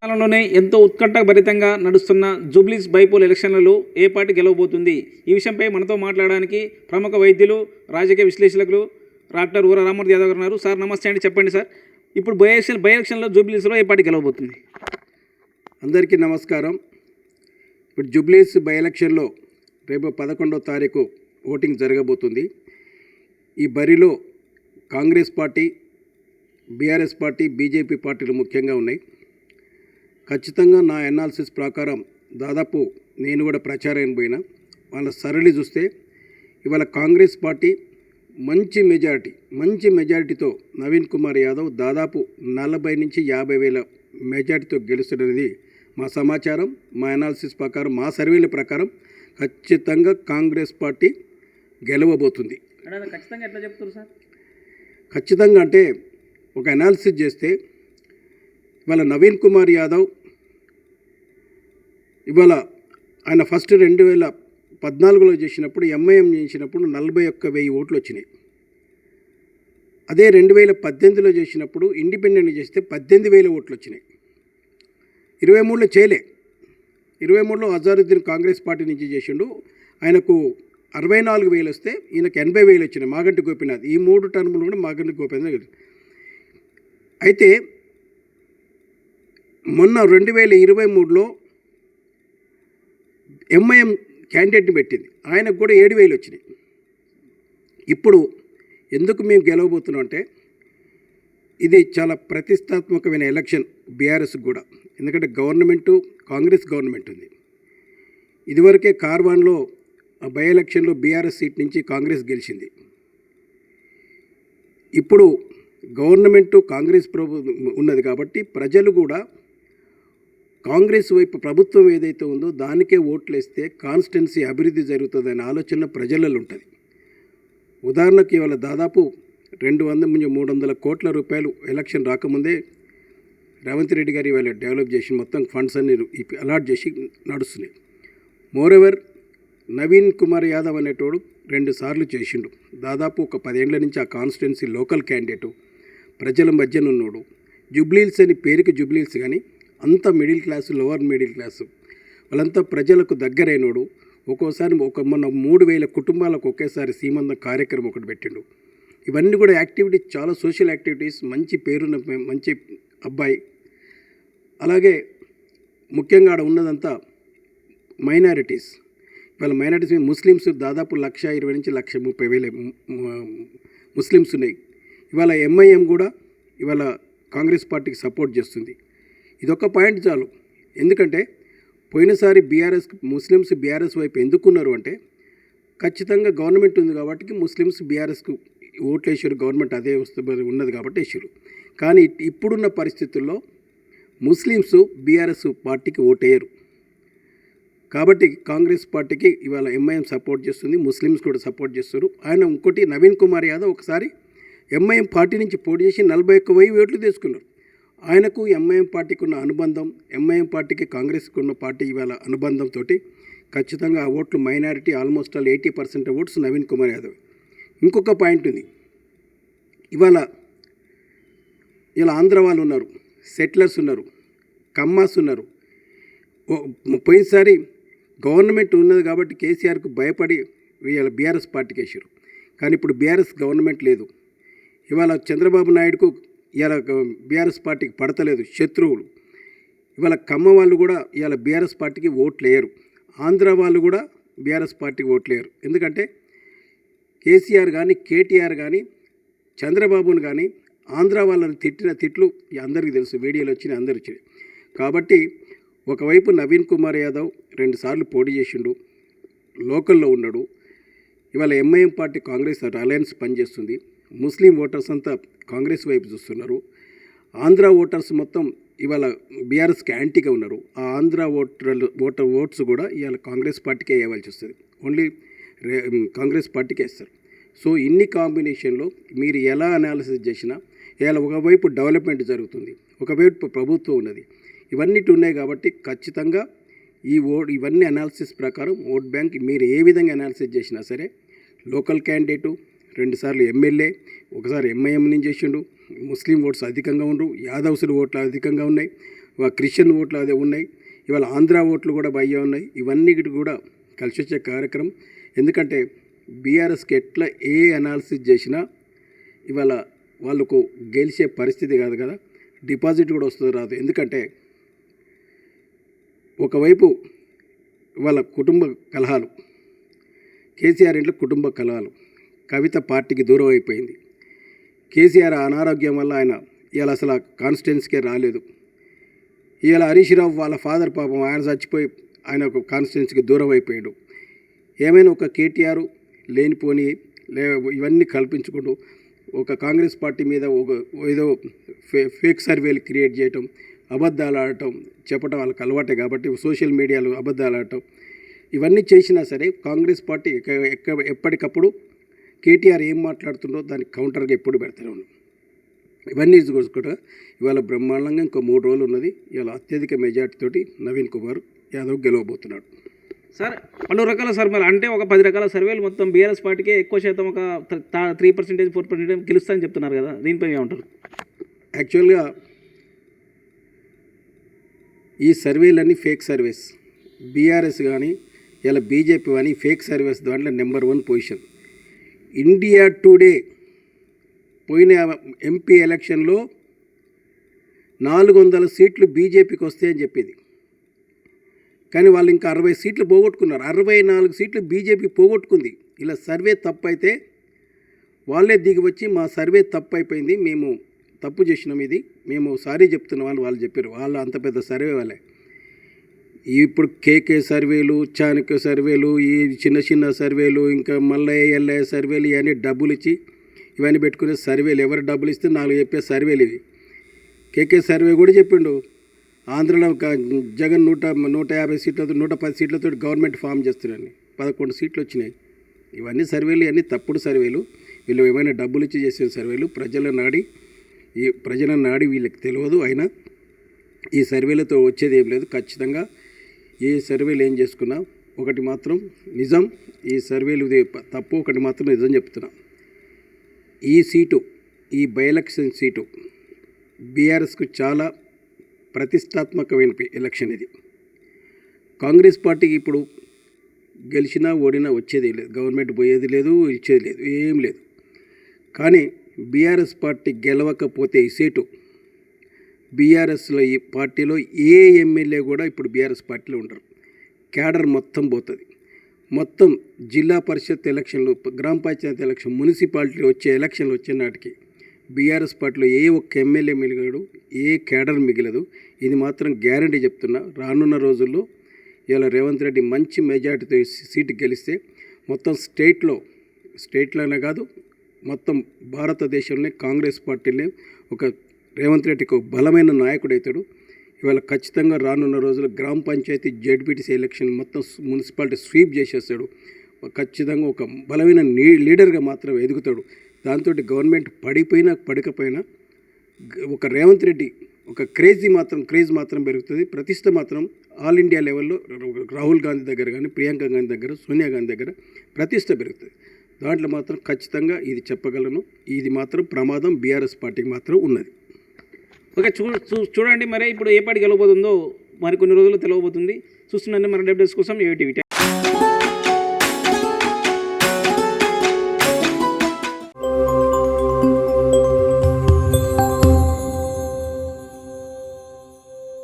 కాలంలోనే ఎంతో ఉత్కంఠభరితంగా నడుస్తున్న జూబ్లీస్ బైపోల్ ఎలక్షన్లలో ఏ పార్టీ గెలవబోతుంది? ఈ విషయంపై మనతో మాట్లాడడానికి ప్రముఖ వైద్యులు, రాజకీయ విశ్లేషకులు డాక్టర్ ఊర రామ్మూర్తి యాదవ్ గారు ఉన్నారు. సార్ నమస్తే అండి, చెప్పండి సార్. ఇప్పుడు బై ఎలక్షన్లో జూబ్లీస్లో ఏ పార్టీ గెలవబోతుంది? అందరికీ నమస్కారం. ఇప్పుడు జూబ్లీస్ బై ఎలక్షన్లో రేపు 11వ తారీఖు ఓటింగ్ జరగబోతుంది. ఈ బరిలో Congress party, BRS party, BJP పార్టీలు ముఖ్యంగా ఉన్నాయి. ఖచ్చితంగా నా అనాలిసిస్ ప్రకారం దాదాపు నేను కూడా ప్రచారం పోయినా వాళ్ళ సరళి చూస్తే ఇవాళ కాంగ్రెస్ పార్టీ మంచి మెజారిటీతో నవీన్ కుమార్ యాదవ్ దాదాపు 40 నుంచి 50 వేల మెజారిటీతో గెలుస్తున్నది మా సమాచారం. మా అనాలిసిస్ ప్రకారం, మా సర్వేల ప్రకారం ఖచ్చితంగా కాంగ్రెస్ పార్టీ గెలవబోతుంది. ఖచ్చితంగా ఎట్లా చెప్తారు సార్? ఖచ్చితంగా అంటే ఒక అనాలిసిస్ చేస్తే ఇవాళ నవీన్ కుమార్ యాదవ్ ఇవాళ ఆయన ఫస్ట్ 2014లో చేసినప్పుడు ఎంఐఎం చేసినప్పుడు 41,000 ఓట్లు వచ్చినాయి. అదే 2018లో చేసినప్పుడు ఇండిపెండెంట్ చేస్తే 18,000 ఓట్లు వచ్చినాయి. 23లో చేయలే. 23లో అజారుద్దీన్ కాంగ్రెస్ పార్టీ నుంచి చేసిండు. ఆయనకు 64,000 వస్తే ఈయనకు 80,000 వచ్చినాయి. మాగంటి గోపీనాథ్ ఈ 3 టర్ములు కూడా మాగంటి గోపీనాథ్. అయితే మొన్న 2023లో ఎంఐఎం క్యాండిడేట్ని పెట్టింది, ఆయనకు కూడా 7,000 వచ్చినాయి. ఇప్పుడు ఎందుకు మేము గెలవబోతున్నాం అంటే ఇది చాలా ప్రతిష్టాత్మకమైన ఎలక్షన్ బీఆర్ఎస్కి కూడా. ఎందుకంటే కాంగ్రెస్ గవర్నమెంట్ ఉంది. ఇదివరకే కార్వాన్లో బై ఎలక్షన్లో బీఆర్ఎస్ సీట్ నుంచి కాంగ్రెస్ గెలిచింది. ఇప్పుడు కాంగ్రెస్ ప్రభుత్వం ఉన్నది కాబట్టి ప్రజలు కూడా కాంగ్రెస్ వైపు ప్రభుత్వం ఏదైతే ఉందో దానికే ఓట్లు వేస్తే కాన్స్టిట్యున్సీ అభివృద్ధి జరుగుతుందనే ఆలోచన ప్రజలలో ఉంటుంది. ఉదాహరణకి ఇవాళ దాదాపు 200-300 కోట్ల రూపాయలు ఎలక్షన్ రాకముందే రేవంత్ రెడ్డి గారు ఇవాళ డెవలప్ చేసి మొత్తం ఫండ్స్ అన్ని అలాట్ చేసి నడుస్తున్నాయి. మోరెవర్ నవీన్ కుమార్ యాదవ్ అనేటోడు 2 సార్లు చేసిండు. దాదాపు ఒక 10 ఏళ్ల నుంచి ఆ కాన్స్టిట్యున్సీ లోకల్ క్యాండిడేటు, ప్రజల మధ్యన ఉన్నాడు. జూబ్లీహిల్స్ అని పేరుకి జూబ్లీహిల్స్ కానీ అంతా middle class, lower middle class, వాళ్ళంతా ప్రజలకు దగ్గరైనోడు. ఒక్కోసారి మొన్న 3,000 కుటుంబాలకు ఒకేసారి సీమంతం కార్యక్రమం ఒకటి పెట్టిండు. ఇవన్నీ కూడా యాక్టివిటీస్, చాలా సోషల్ యాక్టివిటీస్, మంచి పేరున్న మంచి అబ్బాయి. అలాగే ముఖ్యంగా ఆడ ఉన్నదంతా మైనారిటీస్. వాళ్ళ మైనారిటీస్ ముస్లిమ్స్ దాదాపు 1,20,000 నుంచి 1,30,000 ముస్లిమ్స్ ఉన్నాయి. ఇవాళ ఎంఐఎం కూడా ఇవాళ కాంగ్రెస్ పార్టీకి సపోర్ట్ చేస్తుంది. ఇదొక పాయింట్ చాలు. ఎందుకంటే పోయినసారి ముస్లిమ్స్ బీఆర్ఎస్ వైపు ఎందుకున్నారు అంటే ఖచ్చితంగా గవర్నమెంట్ ఉంది కాబట్టి ముస్లిమ్స్ బీఆర్ఎస్కు ఓట్లు వేసారు. గవర్నమెంట్ అదే ఉన్నది కాబట్టి వేసారు. కానీ ఇప్పుడున్న పరిస్థితుల్లో ముస్లిమ్స్ బీఆర్ఎస్ పార్టీకి ఓటేయరు. కాబట్టి కాంగ్రెస్ పార్టీకి ఇవాళ ఎంఐఎం సపోర్ట్ చేస్తుంది, ముస్లిమ్స్ కూడా సపోర్ట్ చేస్తారు. ఆయన ఇంకోటి నవీన్ కుమార్ యాదవ్ ఒకసారి ఎంఐఎం పార్టీ నుంచి పోటీ చేసి 41,000 ఓట్లు తీసుకున్నారు. ఆయనకు ఎంఐఎం పార్టీకి ఉన్న అనుబంధం, ఎంఐఎం పార్టీకి కాంగ్రెస్కి ఉన్న పార్టీ ఇవాళ అనుబంధంతో ఖచ్చితంగా ఆ ఓట్లు minority almost all 80% votes Naveen Kumar Yadav. ఇంకొక పాయింట్ ఉంది. ఇలా ఆంధ్ర వాళ్ళు ఉన్నారు, సెటిలర్స్ ఉన్నారు, కమ్మాస్ ఉన్నారు. పోయినసారి గవర్నమెంట్ ఉన్నది కాబట్టి కేసీఆర్కు భయపడి ఇవాళ బీఆర్ఎస్ పార్టీకి వేసారు. కానీ ఇప్పుడు బీఆర్ఎస్ గవర్నమెంట్ లేదు. ఇవాళ చంద్రబాబు నాయుడుకు ఇవాళ బీఆర్ఎస్ పార్టీకి పడతలేదు, శత్రువులు. ఇవాళ కమ్మ వాళ్ళు కూడా ఇవాళ బీఆర్ఎస్ పార్టీకి ఓట్లు వేయరు. ఆంధ్ర వాళ్ళు కూడా బీఆర్ఎస్ పార్టీకి ఓట్లు వేయరు. ఎందుకంటే కేసీఆర్ కానీ, కేటీఆర్ కానీ, చంద్రబాబును కానీ ఆంధ్ర వాళ్ళని తిట్టిన తిట్లు అందరికీ తెలుసు, వీడియోలు వచ్చినాయి, అందరు వచ్చినాయి. కాబట్టి ఒకవైపు నవీన్ కుమార్ యాదవ్ 2 సార్లు పోటీ చేసిండు, లోకల్లో ఉన్నాడు. ఇవాళ ఎంఐఎం పార్టీ కాంగ్రెస్ అలయన్స్ పనిచేస్తుంది. ముస్లిం ఓటర్స్ అంతా కాంగ్రెస్ వైపు చూస్తున్నారు. ఆంధ్ర ఓటర్స్ మొత్తం ఇవాళ బీఆర్ఎస్కి యాంటీగా ఉన్నారు. ఆ ఆంధ్ర ఓట్స్ కూడా ఇవాళ కాంగ్రెస్ పార్టీకే వేయవలసి వస్తుంది. ఓన్లీ కాంగ్రెస్ పార్టీకే వేస్తారు. సో ఇన్ని కాంబినేషన్లో మీరు ఎలా అనాలిసిస్ చేసినా ఇవాళ ఒకవైపు డెవలప్మెంట్ జరుగుతుంది, ఒకవైపు ప్రభుత్వం ఉన్నది, ఇవన్నిటి ఉన్నాయి. కాబట్టి ఖచ్చితంగా ఇవన్నీ అనాలిసిస్ ప్రకారం ఓట్ బ్యాంక్ మీరు ఏ విధంగా అనాలిసిస్ చేసినా సరే లోకల్ క్యాండిడేటు, 2 సార్లు ఎమ్మెల్యే, ఒకసారి ఎంఐఎం నుంచి చేసిండు, ముస్లిం ఓట్స్ అధికంగా ఉండరు, యాదవ్సులు ఓట్లు అధికంగా ఉన్నాయి, క్రిస్టియన్ ఓట్లు అదే ఉన్నాయి, ఇవాళ ఆంధ్ర ఓట్లు కూడా భయ్య ఉన్నాయి. ఇవన్నీ కూడా కలిసి వచ్చే కార్యక్రమం. ఎందుకంటే బీఆర్ఎస్కి ఎట్లా ఏ అనాలిసిస్ చేసినా ఇవాళ వాళ్ళకు గెలిచే పరిస్థితి కాదు కదా, డిపాజిట్ కూడా వస్తుంది రాదు. ఎందుకంటే ఒకవైపు వాళ్ళ కుటుంబ కలహాలు, కేసీఆర్ ఇంట్లో కుటుంబ కలహాలు, కవిత పార్టీకి దూరం అయిపోయింది. కేసీఆర్ అనారోగ్యం వల్ల ఆయన ఇవాళ అసలు ఆ కాన్స్టిట్యున్సీకే రాలేదు. ఇవాళ హరీష్ రావు వాళ్ళ ఫాదర్ పాపం ఆయన చచ్చిపోయి ఆయన ఒక కాన్స్టిట్యున్సీకి దూరం అయిపోయాడు. ఏమైనా ఒక కేటీఆర్ లేనిపోని ఇవన్నీ కల్పించుకుంటూ ఒక కాంగ్రెస్ పార్టీ మీద ఒక ఏదో ఫేక్ సర్వేలు క్రియేట్ చేయటం, అబద్ధాలు ఆడటం, చెప్పటం వాళ్ళకి అలవాటే కాబట్టి సోషల్ మీడియాలో అబద్ధాలు ఆడటం ఇవన్నీ చేసినా సరే కాంగ్రెస్ పార్టీ ఎప్పటికప్పుడు కేటీఆర్ ఏం మాట్లాడుతుండో దానికి కౌంటర్గా ఎప్పుడు పెడతానే ఉన్నాం. ఇవన్నీ చూసుకుంటా ఇవాళ బ్రహ్మాండంగా ఇంకో 3 రోజులు ఉన్నది. ఇవాళ అత్యధిక మెజార్టీతోటి నవీన్ కుమార్ యాదవ్ గెలవబోతున్నాడు. సార్ పలు రకాల సర్వేలు అంటే ఒక 10 రకాల సర్వేలు మొత్తం బీఆర్ఎస్ పార్టీకే ఎక్కువ శాతం ఒక 3%, 4% గెలుస్తాయని చెప్తున్నారు కదా, దీనిపై ఏమంటారు? యాక్చువల్గా ఈ సర్వేలన్నీ ఫేక్ సర్వేస్. బీఆర్ఎస్ కానీ ఇలా బీజేపీ కానీ ఫేక్ సర్వేస్ దాంట్లో నెంబర్ 1 పొజిషన్. ఇండియా టుడే పోయిన ఎంపీ ఎలక్షన్లో 400 సీట్లు బీజేపీకి వస్తాయని చెప్పేది, కానీ వాళ్ళు ఇంకా 60 సీట్లు పోగొట్టుకున్నారు. 64 సీట్లు బీజేపీ పోగొట్టుకుంది. ఇలా సర్వే తప్పు అయితే వాళ్ళే దిగి వచ్చి మా సర్వే తప్పు అయిపోయింది, మేము తప్పు చేసినాం, ఇది మేము సారీ చెప్తున్నాం అని వాళ్ళు చెప్పారు. వాళ్ళు అంత పెద్ద సర్వే వాళ్ళే. ఇప్పుడు కేకే సర్వేలు, చాణక్య సర్వేలు, ఈ చిన్న చిన్న సర్వేలు, ఇంకా మల్లయ్య ఎల్లయ్య సర్వేలు, ఇవన్నీ డబ్బులు ఇచ్చి ఇవన్నీ పెట్టుకునే సర్వేలు. ఎవరు డబ్బులు ఇస్తే 4 చెప్పే సర్వేలు ఇవి. కేకే సర్వే కూడా చెప్పిండు ఆంధ్రలో జగన్ 150 సీట్లతో 110 సీట్లతో గవర్నమెంట్ ఫామ్ చేస్తున్నారని. 11 సీట్లు వచ్చినాయి. ఇవన్నీ సర్వేలు, ఇవన్నీ తప్పుడు సర్వేలు. వీళ్ళు ఏమైనా డబ్బులు ఇచ్చి చేసిన సర్వేలు. ప్రజల నాడి వీళ్ళకి తెలియదు. అయినా ఈ సర్వేలతో వచ్చేది ఏం లేదు. ఖచ్చితంగా ఏ సర్వేలు ఏం చేసుకున్నా ఒకటి మాత్రం నిజం, ఈ సర్వేలు తప్పు, ఒకటి మాత్రం నిజం చెప్తున్నా. ఈ సీటు, ఈ బై ఎలక్షన్ సీటు బీఆర్ఎస్కు చాలా ప్రతిష్టాత్మకమైన ఎలక్షన్ ఇది. కాంగ్రెస్ పార్టీకి ఇప్పుడు గెలిచినా ఓడినా వచ్చేది లేదు, గవర్నమెంట్ పోయేది లేదు, ఇచ్చేది లేదు, ఏం లేదు. కానీ బీఆర్ఎస్ పార్టీ గెలవకపోతే ఈ సీటు బీఆర్ఎస్లో ఈ పార్టీలో ఏ ఎమ్మెల్యే కూడా ఇప్పుడు బీఆర్ఎస్ పార్టీలో ఉండరు. క్యాడర్ మొత్తం పోతుంది. మొత్తం జిల్లా పరిషత్ ఎలక్షన్లు, గ్రామ పంచాయతీ ఎలక్షన్, మున్సిపాలిటీ వచ్చే ఎలక్షన్లు వచ్చే నాటికి బీఆర్ఎస్ పార్టీలో ఏ ఒక్క ఎమ్మెల్యే మిగలడు, ఏ క్యాడర్ మిగలదు. ఇది మాత్రం గ్యారంటీ చెప్తున్నా. రానున్న రోజుల్లో ఇలా రేవంత్ రెడ్డి మంచి మెజార్టీతో సీటు గెలిస్తే మొత్తం స్టేట్లోనే కాదు మొత్తం భారతదేశంలో కాంగ్రెస్ పార్టీనే ఒక రేవంత్ రెడ్డికి ఒక బలమైన నాయకుడు అవుతాడు. ఇవాళ ఖచ్చితంగా రానున్న రోజుల్లో గ్రామ పంచాయతీ జెడ్పీటీసీ ఎలక్షన్ మొత్తం మున్సిపాలిటీ స్వీప్ చేసేస్తాడు. ఖచ్చితంగా ఒక బలమైన లీడర్గా మాత్రం ఎదుగుతాడు. దాంతో గవర్నమెంట్ పడకపోయినా ఒక రేవంత్ రెడ్డి ఒక క్రేజ్ మాత్రం పెరుగుతుంది. ప్రతిష్ట మాత్రం ఆల్ ఇండియా లెవెల్లో రాహుల్ గాంధీ దగ్గర కానీ, ప్రియాంక గాంధీ దగ్గర, సోనియా గాంధీ దగ్గర ప్రతిష్ట పెరుగుతుంది. దాంట్లో మాత్రం ఖచ్చితంగా ఇది చెప్పగలను. ఇది మాత్రం ప్రమాదం బీఆర్ఎస్ పార్టీకి మాత్రం ఉన్నది. ఓకే, చూడండి మరి ఇప్పుడు ఏ పార్టీ గెలవబోతుందో మరి కొన్ని రోజుల్లో తెలియబోతుంది. చూస్తుండండి మన అప్డేట్స్ కోసం ఏటీవీ.